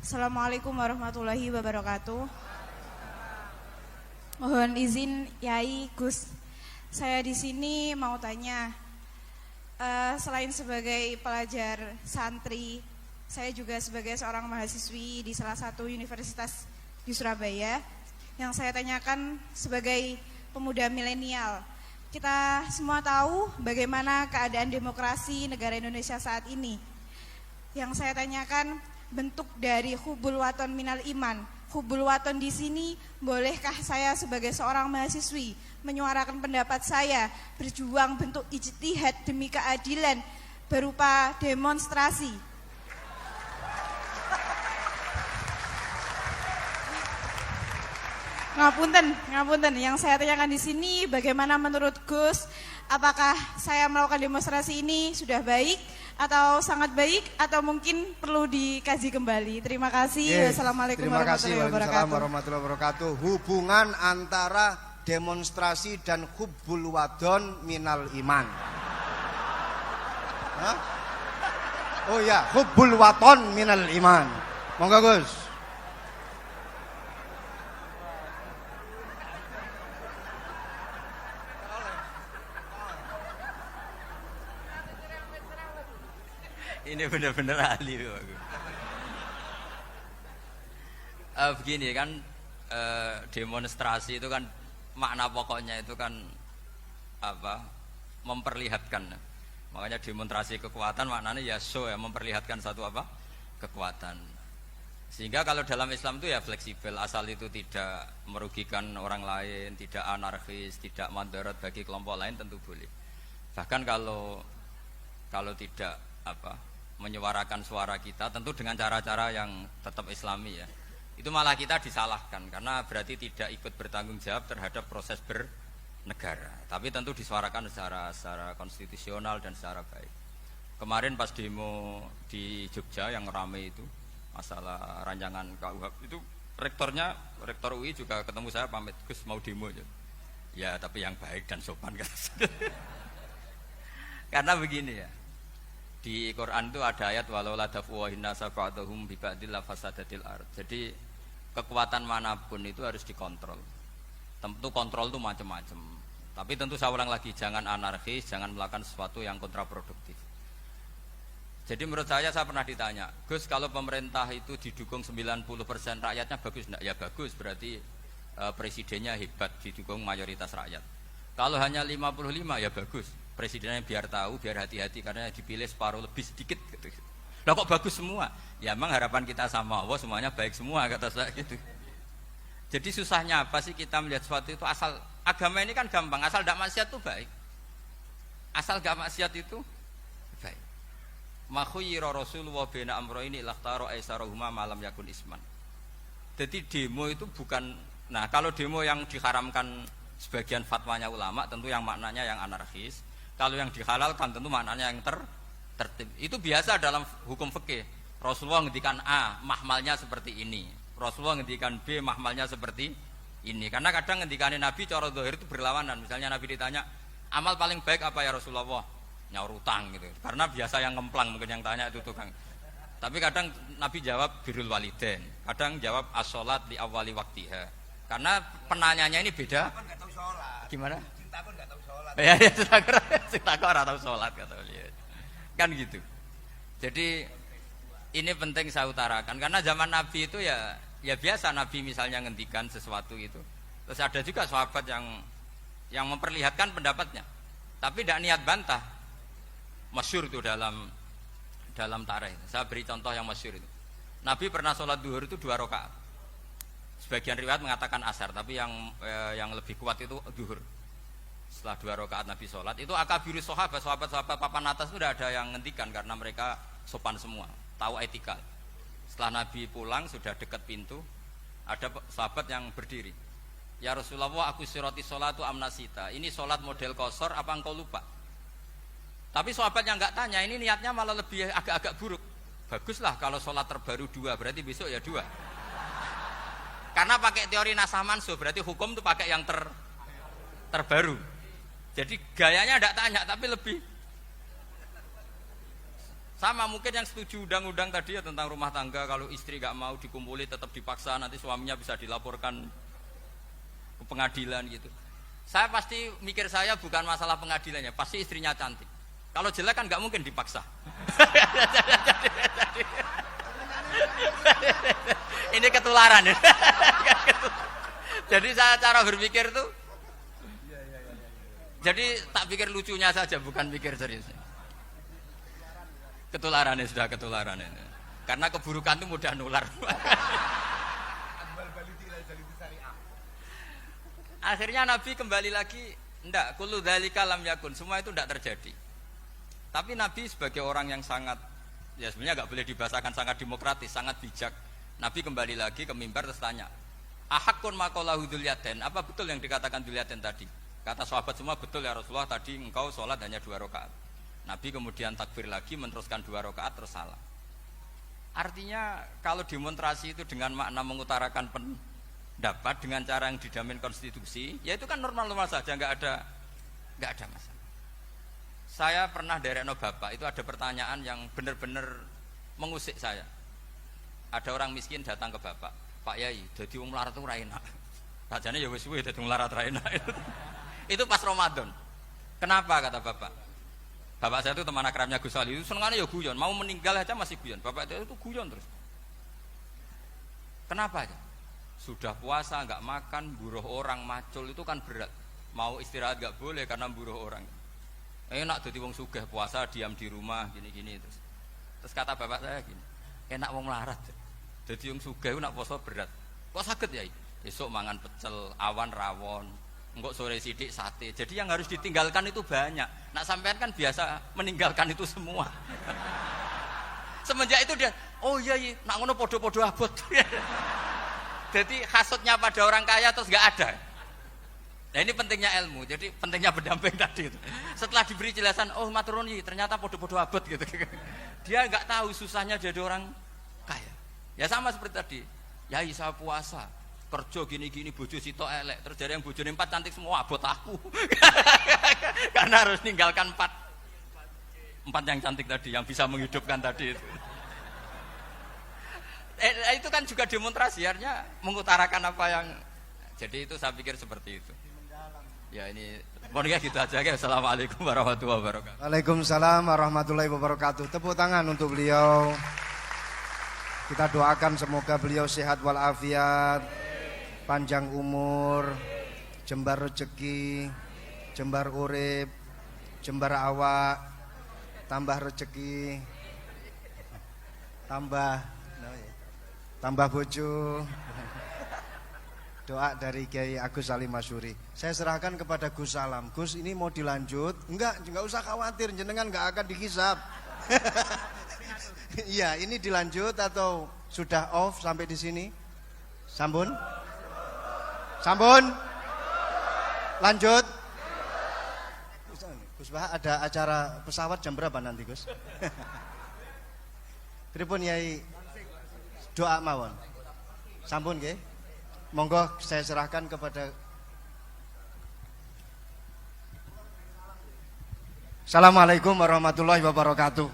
Assalamualaikum warahmatullahi wabarakatuh. Mohon izin Yai Gus, saya di sini mau tanya, selain sebagai pelajar santri, saya juga sebagai seorang mahasiswi di salah satu universitas di Surabaya. Yang saya tanyakan sebagai pemuda milenial, kita semua tahu bagaimana keadaan demokrasi negara Indonesia saat ini. Yang saya tanyakan, bentuk dari hubul waton minal iman. Hubul waton di sini, bolehkah saya sebagai seorang mahasiswi menyuarakan pendapat saya, berjuang bentuk ijtihad demi keadilan berupa demonstrasi? Ngapunten. Yang saya tanyakan di sini, bagaimana menurut Gus, apakah saya melakukan demonstrasi ini sudah baik atau sangat baik atau mungkin perlu dikaji kembali? Terima kasih. Wassalamualaikum warahmatullahi wabarakatuh. Hubungan antara demonstrasi dan hubbul wadon minal iman. Hah? Oh ya, hubbul waton minal iman. Monggo Gus. Ini benar-benar ahli begini kan, demonstrasi itu kan makna pokoknya itu kan apa, memperlihatkan. Makanya demonstrasi kekuatan maknanya ya show, ya memperlihatkan satu apa, kekuatan. Sehingga kalau dalam Islam itu ya fleksibel, asal itu tidak merugikan orang lain, tidak anarkis, tidak madarat bagi kelompok lain, tentu boleh. Bahkan kalau tidak apa, menyuarakan suara kita tentu dengan cara-cara yang tetap islami ya, itu malah kita disalahkan karena berarti tidak ikut bertanggung jawab terhadap proses bernegara. Tapi tentu disuarakan secara konstitusional dan secara baik. Kemarin pas demo di Jogja yang ramai itu masalah rancangan KUHP, itu rektor UI juga ketemu saya, pamit Gus mau demo ya tapi yang baik dan sopan kan. Karena begini ya, di Quran itu ada ayat walau la dafu nasa ba'dahum bi ba'dil la fasadatil ard. Jadi kekuatan manapun itu harus dikontrol. Tentu kontrol itu macam-macam. Tapi tentu saya ulang lagi, jangan anarkis, jangan melakukan sesuatu yang kontraproduktif. Jadi menurut saya pernah ditanya, Gus kalau pemerintah itu didukung 90% rakyatnya bagus enggak? Ya bagus, berarti presidennya hebat, didukung mayoritas rakyat. Kalau hanya 55 ya bagus, presidennya biar tahu, biar hati-hati karena dipilih separuh lebih sedikit gitu. Lah kok bagus semua? Ya emang harapan kita sama Allah semuanya baik semua kata saya gitu. Jadi susahnya apa sih kita melihat sesuatu itu, asal agama ini kan gampang, asal tidak maksiat itu baik. Asal gak maksiat itu baik. Ma khuyyira Rasulullah baina amrayni lakhtara aisarahuma malam yakun isman. Jadi demo itu bukan, nah kalau demo yang diharamkan sebagian fatwanya ulama tentu yang maknanya yang anarkis. Kalau yang dihalalkan tentu maknanya yang tertib. Itu biasa dalam hukum fikih. Rasulullah ngendikan A, mahmalnya seperti ini. Rasulullah ngendikan B, mahmalnya seperti ini. Karena kadang ngendikanin Nabi cara zahir itu berlawanan. Misalnya Nabi ditanya, amal paling baik apa ya Rasulullah? Nyaur utang gitu. Karena biasa yang ngemplang mungkin yang tanya itu tukang. Tapi kadang Nabi jawab birrul walidain. Kadang jawab as-sholat li awwali waktiha. Karena penanyanya ini beda. Gimana? Cinta pun enggak tahu sholat. Ya, cinta kok ora tahu sholat kata beliau. Kan gitu. Jadi ini penting saya utarakan karena zaman Nabi itu ya biasa Nabi misalnya ngendikan sesuatu itu. Terus ada juga sahabat yang memperlihatkan pendapatnya. Tapi tidak niat bantah. Masyhur itu dalam tarikh. Saya beri contoh yang masyhur itu. Nabi pernah sholat duhur itu 2 rakaat. Sebagian riwayat mengatakan asar, tapi yang lebih kuat itu duhur. Setelah 2 rakaat Nabi sholat, itu akabiru sahabat papan atas itu sudah ada yang ngendikan karena mereka sopan semua, tahu etika. Setelah Nabi pulang sudah dekat pintu, ada sahabat yang berdiri. Ya Rasulullah, aku siroti sholatu amnasita. Ini sholat model kosor, apa engkau lupa? Tapi sahabat yang nggak tanya, ini niatnya malah lebih agak-agak buruk. Baguslah kalau sholat terbaru 2, berarti besok ya 2. Karena pakai teori nasah mansuh, berarti hukum itu pakai yang terbaru. Jadi gayanya tidak tanya, tapi lebih Sama mungkin yang setuju undang-undang tadi ya tentang rumah tangga, kalau istri gak mau dikumpuli tetap dipaksa, nanti suaminya bisa dilaporkan ke pengadilan gitu. Saya pasti mikir saya bukan masalah pengadilannya, pasti istrinya cantik. Kalau jelek kan gak mungkin dipaksa. Ini ketularan ya. Jadi saya cara berpikir tuh, jadi tak pikir lucunya saja, bukan pikir seriusnya. Ketularan ya, sudah ketularan ini. Karena keburukan itu mudah nular. Akhirnya Nabi kembali lagi, enggak, kullu dzalika lam yakun, semua itu enggak terjadi. Tapi Nabi sebagai orang yang sangat, ya sebenarnya enggak boleh dibahasakan sangat demokratis, sangat bijak. Nabi kembali lagi ke mimbar terus tanya, ahakun maqalahu Dzulyaden, apa betul yang dikatakan Dzulyaden tadi? Kata sahabat semua, betul ya Rasulullah, tadi engkau sholat hanya 2 rakaat. Nabi kemudian takbir lagi, meneruskan 2 rakaat terus salam. Artinya kalau demonstrasi itu dengan makna mengutarakan pendapat dengan cara yang dijamin konstitusi, ya itu kan normal-normal saja, nggak ada masalah. Saya pernah derekno bapak, itu ada pertanyaan yang benar-benar mengusik saya. Ada orang miskin datang ke bapak, Pak Yai, dadi wong melarat itu ra enak. Sajane ya wis suwe dadi wong melarat ra enak. Itu pas Ramadan. Kenapa kata bapak? Bapak saya itu teman akrabnya Gus Ali, itu senengannya ya guyon, mau meninggal aja masih guyon. Bapak itu guyon terus. Kenapa aja? Sudah puasa nggak makan, buruh orang, macul itu kan berat. Mau istirahat nggak boleh karena buruh orang. Enak jadi wong sugih puasa diam di rumah gini-gini terus. Terus kata bapak saya gini, enak wong larat. Jadi wong sugih nak puasa berat. Kok sakit ya? Besok mangan pecel, awan rawon. Enggak sore sidik sate. Jadi yang harus ditinggalkan itu banyak. Nak sampean kan biasa meninggalkan itu semua. Semenjak itu dia, oh iya, nak ngono podo-podo abot. Jadi hasutnya pada orang kaya terus nggak ada. Nah ini pentingnya ilmu. Jadi pentingnya pendamping tadi itu. Setelah diberi jelasan, oh maturun ternyata podo-podo abot gitu. Dia nggak tahu susahnya jadi orang kaya. Ya sama seperti tadi. Yai saya puasa. Kerja gini-gini bojo sitok elek terus dari yang bojone 4 cantik semua abot aku. Karena harus ninggalkan 4 yang cantik tadi yang bisa menghidupkan tadi itu. Itu kan juga demonstrasi, artinya mengutarakan apa yang, jadi itu saya pikir seperti itu. Ya ini pokoknya gitu aja ya. Assalamualaikum warahmatullahi wabarakatuh. Waalaikumsalam warahmatullahi wabarakatuh. Tepuk tangan untuk beliau. Kita doakan semoga beliau sehat walafiat, panjang umur, jembar rezeki, jembar urip, jembar awak, tambah rezeki, tambah bojo. Doa dari Kiai Agus Salim Masyuri. Saya serahkan kepada Gus Salam. Gus, ini mau dilanjut? Enggak usah khawatir, jenengan enggak akan dihisab. Iya, ini dilanjut atau sudah off sampai di sini? Sambun? Lanjut. Gus Bah, ada acara pesawat jam berapa nanti, Gus? Pripun Yai? Doa mawon. Sampun nggih. Monggo saya serahkan kepada. Assalamualaikum warahmatullahi wabarakatuh.